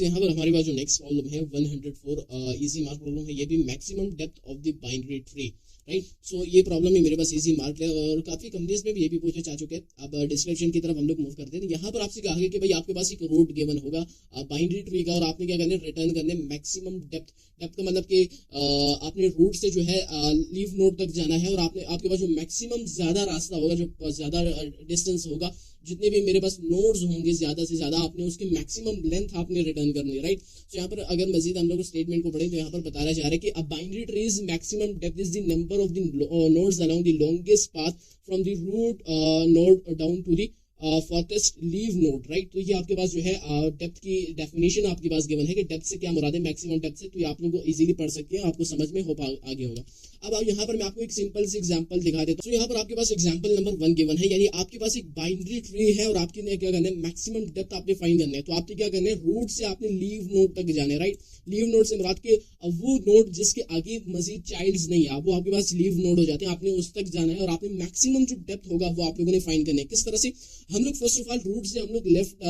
यहाँ पर हमारे पास जो नेक्स्ट प्रॉब्लम है 104 इजी मार्क प्रॉब्लम है, ये भी maximum depth of the binary tree, right. So ये प्रॉब्लम है मेरे पास इजी मार्क है और काफी कंपनीज में भी ये भी पूछे जा चुके हैं। अब डिस्क्रिप्शन की तरफ हम लोग मूव करते हैं। यहाँ पर आपसे कहा गया कि भाई आपके पास एक रूट गिवन होगा बाइनरी ट्री का और आपने क्या करना है, रिटर्न करने मैक्सिमम डेप्थ। डेप्थ का मतलब कि आपने रूट से जो है लीव नोड तक जाना है और आपने आपके पास जो मैक्सिमम ज्यादा रास्ता होगा, जो ज्यादा डिस्टेंस होगा, जितने भी मेरे पास नोड्स होंगे ज्यादा से ज्यादा, आपने उसके मैक्सिमम लेंथ आपने रिटर्न करनी है, राइट। तो यहाँ पर अगर मजीद हम लोग स्टेटमेंट को पढ़ें तो यहाँ पर बताया जा रहा है कि a binary tree is maximum depth is the number of the nodes along the longest path from the root node down to the farthest leaf node, right. तो ये आपके पास जो है डेप्थ की डेफिनेशन आपके पास गिवन है कि डेप्थ से क्या मुराद है, मैक्सिमम डेप्थ से। तो ये आप लोग इजीली पढ़ सकते हैं, आपको समझ में हो आगे होगा। अब यहाँ पर मैं आपको एक सिंपल सी एग्जांपल दिखा देता हूँ। तो यहाँ पर आपके पास एग्जांपल नंबर 1 गिवन है, यानी आपके पास एक बाइनरी ट्री है और आपके क्या करना है, मैक्सिमम डेप्थ आपने फाइंड करना है। तो आपने क्या करना है, रूट से आपने लीव नोड तक जाना है, राइट। लीव नोड से मुराद के वो नोड जिसके आगे मजीद चाइल्ड्स नहीं है, वो आपके पास लीव नोड हो जाते हैं, आपने उस तक जाना है और आपने मैक्सिमम जो डेप्थ होगा वो आप लोगों ने फाइंड करना है। किस तरह से, हम लोग फर्स्ट ऑफ ऑल रूट से हम लोग लेफ्ट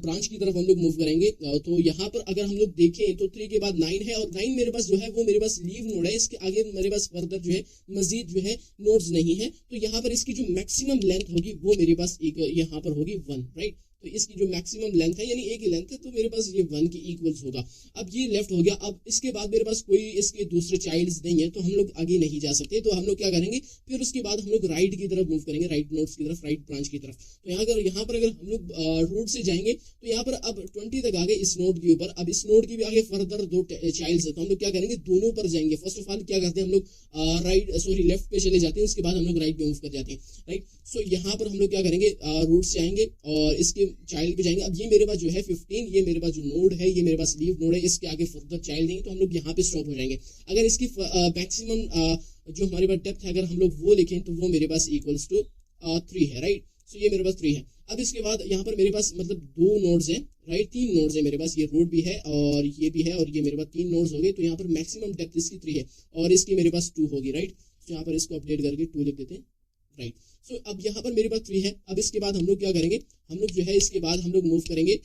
ब्रांच की तरफ हम लोग मूव करेंगे। तो यहाँ पर अगर हम लोग देखें तो 3 के बाद 9 है और 9 मेरे पास जो है वो मेरे पास लीव नोड है, इसके आगे मेरे पास फर्दर जो है मजीद जो है नोड्स नहीं है। तो यहाँ पर इसकी जो मैक्सिमम लेंथ होगी वो मेरे पास एक यहाँ पर होगी 1, राइट। तो इसकी जो मैक्सिमम लेंथ है, यानी एक ही लेंथ है, तो मेरे पास ये 1 की इक्वल्स होगा। अब ये लेफ्ट हो गया। अब इसके बाद मेरे पास कोई इसके दूसरे चाइल्ड्स नहीं है, तो हम लोग आगे नहीं जा सकते। तो हम लोग क्या करेंगे, फिर उसके बाद हम लोग राइट की तरफ मूव करेंगे, राइट नोड्स की तरफ, राइट ब्रांच की तरफ। तो यहाँ पर अगर हम लोग रूट से जाएंगे तो यहाँ पर अब 20 तक आ गए इस नोड के ऊपर। अब इस नोड के भी आगे फर्दर 2 चाइल्ड्स है, तो हम लोग क्या करेंगे, दोनों पर जाएंगे। फर्स्ट ऑफ ऑल क्या करते हैं हम लोग लेफ्ट पे चले जाते हैं, उसके बाद हम लोग राइट पे मूव कर जाते हैं, राइट। सो यहाँ पर हम लोग क्या करेंगे, रूट से आएंगे और इसके चाइल्ड पे जाएंगे। अब ये मेरे पास जो है 15, ये मेरे पास जो नोड है, ये मेरे पास लीव नोड है, इसके आगे फर्दर चाइल्ड नहीं, तो हम लोग यहाँ पे स्टॉप हो जाएंगे। अगर इसकी मैक्सिमम जो हमारे पास डेप्थ है अगर हम लोग वो लिखें तो वो मेरे पास इक्वल्स टू 3 है, राइट। सो ये मेरे पास 3 है। अब इसके बाद यहाँ पर मेरे पास मतलब 2 नोड्स हैं, राइट, 3 नोड्स है मेरे पास, ये रूट भी है और ये भी है और ये मेरे पास 3 नोड्स हो गए। तो यहाँ पर मैक्सिमम डेप्थ इसकी 3 है और इसकी मेरे पास 2 होगी, राइट। तो यहाँ पर इसको अपडेट करके 2 लिख देते हैं, राइट। सो अब यहाँ पर मेरे पास 3 है। अब इसके बाद हम लोग क्या करेंगे, हम लोग जो है इसके बाद हम लोग मूव करेंगे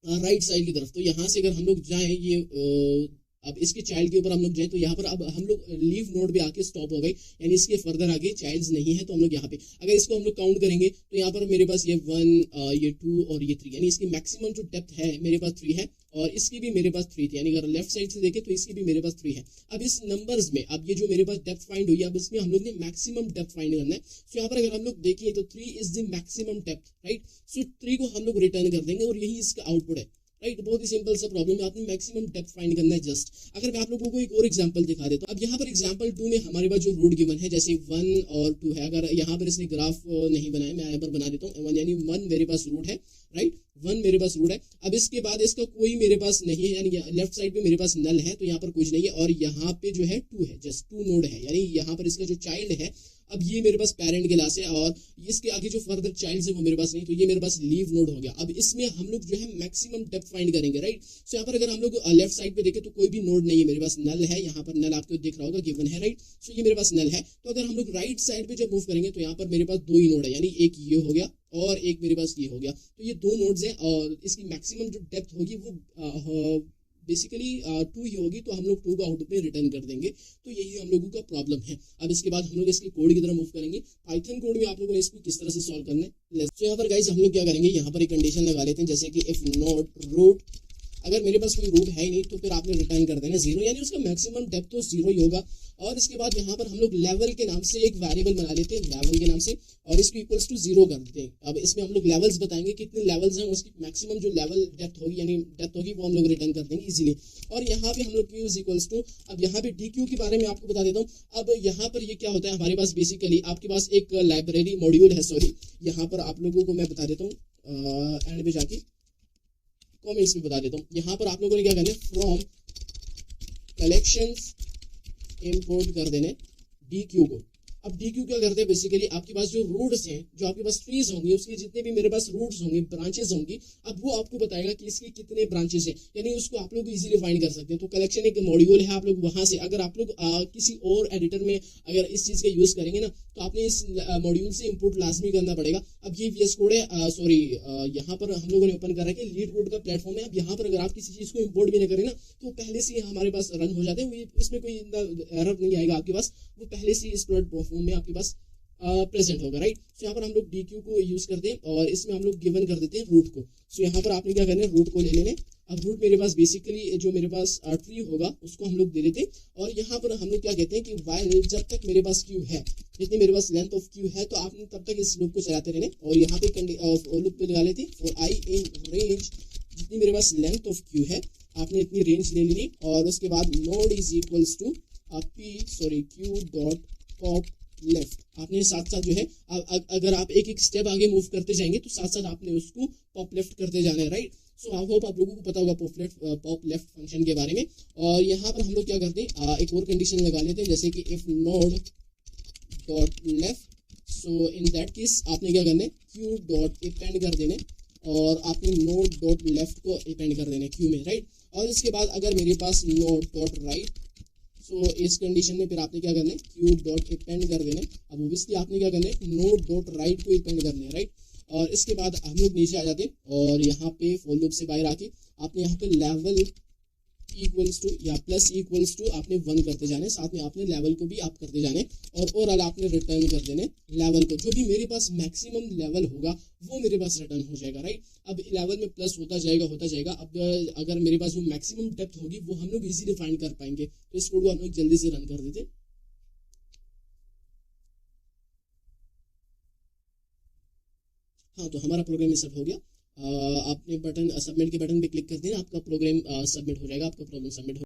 राइट साइड की तरफ। तो यहाँ से अगर हम लोग जाएं, ये अब इसके चाइल्ड के ऊपर हम लोग जाए तो यहाँ पर अब हम लोग लीव नोड पे आके स्टॉप हो गए, यानी इसके फर्दर आगे चाइल्ड्स नहीं है। तो हम लोग यहाँ पे अगर इसको हम लोग काउंट करेंगे तो यहाँ पर मेरे पास ये 1, ये 2 और ये 3, यानी इसकी मैक्सिमम जो डेप्थ है मेरे पास 3 है और इसकी भी मेरे पास 3 थी, यानी अगर लेफ्ट साइड से देखें तो इसकी भी मेरे पास 3 है। अब इस नंबर्स में अब ये जो मेरे पास डेप्थ फाइंड हुई है, अब इसमें हम लोग ने मैक्सिमम डेप्थ फाइंड करना है। सो यहाँ पर अगर हम लोग देखिए तो 3 is the maximum depth, right. So 3 को हम लोग रिटर्न कर देंगे और यही इसका आउटपुट है, राइट। बहुत ही सिंपल सा प्रॉब्लम है, आपने मैक्सिमम डेप्थ फाइंड करना है जस्ट। अगर मैं आप लोगों को एक और एग्जांपल दिखा देता हूं। अब यहाँ पर एग्जांपल 2 में हमारे पास जो रूट गिवन है, जैसे 1 और 2 है, अगर यहाँ पर इसने ग्राफ नहीं बनाया, मैं यहाँ पर बना देता हूँ। 1 यानी 1 मेरे पास रूट है, राइट, 1 मेरे पास रूट है। अब इसके बाद इसका कोई मेरे पास नहीं है, यानी लेफ्ट साइड पे मेरे पास नल है, तो यहाँ पर कुछ नहीं है और यहाँ पे जो है 2 है, जस्ट 2 नोड है, यानी यहाँ पर इसका जो चाइल्ड है, अब ये मेरे पास पेरेंट क्लास है और इसके आगे जो फर्दर चाइल्ड्स है वो मेरे पास नहीं, तो ये मेरे पास लीव नोड हो गया। अब इसमें हम लोग जो है मैक्सिमम डेप्थ फाइंड करेंगे, राइट। सो यहाँ पर अगर हम लोग लेफ्ट साइड पे देखें तो कोई भी नोड नहीं है, मेरे पास नल है, यहाँ पर नल आपको दिख रहा होगा, गिवन है, राइट। सो ये मेरे पास नल है। तो अगर हम लोग राइट साइड पे जब मूव करेंगे तो यहाँ पर मेरे पास 2 ही नोड है, यानी एक ये हो गया और एक मेरे पास ये हो गया। तो ये 2 नोड्स हैं और इसकी मैक्सिमम जो डेप्थ होगी वो बेसिकली 2 ही होगी, तो हम लोग 2 को आउटपुट में रिटर्न कर देंगे। तो यही हम लोगों का प्रॉब्लम है। अब इसके बाद हम लोग इसके कोड की तरफ मूव करेंगे। पाइथन कोड में आप लोगों ने इसको किस तरह से सॉल्व करना है। तो यहाँ पर गाइस हम लोग क्या करेंगे, यहाँ पर एक कंडीशन लगा लेते हैं, जैसे कि इफ नॉट रूट, अगर मेरे पास कोई रूट है ही नहीं तो फिर आपने रिटर्न कर देना 0, यानी उसका मैक्सिमम डेप्थ तो 0 ही होगा। और इसके बाद यहाँ पर हम लोग लेवल के नाम से एक वेरिएबल बना लेते हैं, लेवल के नाम से, और इसको इक्वल्स टू 0 कर देते हैं। अब इसमें हम लोग लेवल्स बताएंगे कितने लेवल्स हैं, उसकी मैक्सिमम जो लेवल डेप्थ होगी, यानी डेप्थ होगी, वो हम लोग रिटर्न कर देंगे इजीली। और यहाँ पे हम लोग q इज इक्वल्स टू, अब यहाँ पे dq के बारे में आपको बता देता हूँ। अब यहाँ पर ये क्या होता है, हमारे पास बेसिकली आपके पास एक लाइब्रेरी मॉड्यूल है, सॉरी, यहाँ पर आप लोगों को मैं बता देता हूँ, एंड पे जाके कमेंट्स में बता देता हूँ। यहाँ पर आप लोगों ने क्या करना है, फ्रॉम कलेक्शंस इंपोर्ट कर देने dq को। अब DQ क्या करते हैं, बेसिकली आपके पास जो रूट्स हैं, जो आपके पास ट्रीज होंगे, उसके जितने भी मेरे पास रूट्स होंगे, ब्रांचेस होंगी, अब वो आपको बताएगा कि इसके कितने ब्रांचेस हैं, यानी उसको आप लोग इजीली फाइंड कर सकते हैं। तो कलेक्शन एक मॉड्यूल है, आप लोग वहां से अगर आप लोग किसी और एडिटर में अगर इस चीज का यूज करेंगे ना, तो आपने इस मॉड्यूल से इंपोर्ट लाजमी करना पड़ेगा। अब ये VS कोड है, सॉरी यहाँ पर हम लोगों ने ओपन कर रखा है लीड कोड का प्लेटफॉर्म है। अब यहाँ पर अगर आप किसी चीज को इंपोर्ट भी नहीं करें ना, तो पहले से हमारे पास रन हो जाते हैं, उसमें कोई एरर नहीं आएगा आपके पास, वो पहले से इस प्लेटफॉर्म में आपके पास प्रेजेंट होगा, राइट। सो यहाँ पर हम लोग DQ को यूज करते हैं और इसमें हम लोग गिवन कर देते हैं रूट को। सो यहाँ पर आपने क्या करना है, रूट को ले लेने। अब रूट मेरे पास बेसिकली जो मेरे पास ट्री होगा उसको हम लोग दे देते हैं, और यहाँ पर हम लोग क्या कहते हैं कि वाइल जब तक मेरे पास क्यू है, जितनी मेरे पास लेंथ ऑफ क्यू है, तो आपने तब तक इस लूप को चलाते रहने। और यहाँ पे लूप पे लगा लेते फॉर आई इन रेंज, जितनी मेरे पास लेंथ ऑफ क्यू है आपने इतनी रेंज ले लेनी, और उसके बाद node is equals to Q dot pop left. आपने साथ साथ जो है अगर आप एक एक स्टेप आगे मूव करते जाएंगे तो साथ साथ आपने उसको पॉप लेफ्ट करते जाना है, राइट। सो आई होप आप लोगों को पता होगा पॉप लेफ्ट फंक्शन के बारे में। और यहाँ पर हम लोग क्या करते हैं, एक और कंडीशन लगा लेते हैं, जैसे कि if node dot left, so in that case आपने क्या करना है, क्यू डॉट अपेंड कर देने, और आपने नोड डॉट लेफ्ट को अपेंड कर देना क्यू में, राइट। और इसके बाद अगर मेरे पास नोड डॉट राइट, सो इस कंडीशन में फिर आपने क्या करना है, क्यू डॉट अपेंड कर देना। अब ओब्वियसली आपने क्या करना है, नोड डॉट राइट को अपेंड करना है, राइट। और इसके बाद हम लोग नीचे आ जाते हैं और यहाँ पे फॉर लूप से बाहर आके आपने यहाँ पे लेवल इक्वल्स टू या प्लस इक्वल्स टू आपने 1 करते जाने, साथ में आपने लेवल को भी आप करते जाने, और ओवरऑल आपने रिटर्न कर देने लेवल को। जो भी मेरे पास मैक्सिमम लेवल होगा वो मेरे पास रिटर्न हो जाएगा, राइट। अब लेवल में प्लस होता जाएगा। अब अगर मेरे पास जो मैक्सिमम डेप्थ होगी वो हम लोग इजीली फाइंड कर पाएंगे। तो इस कोड को हम लोग जल्दी से रन कर देते। हाँ, तो हमारा प्रोग्राम ये सब हो गया। आपने बटन सबमिट के बटन पे क्लिक कर देना, आपका प्रोग्राम सबमिट हो जाएगा, आपका प्रॉब्लम सबमिट हो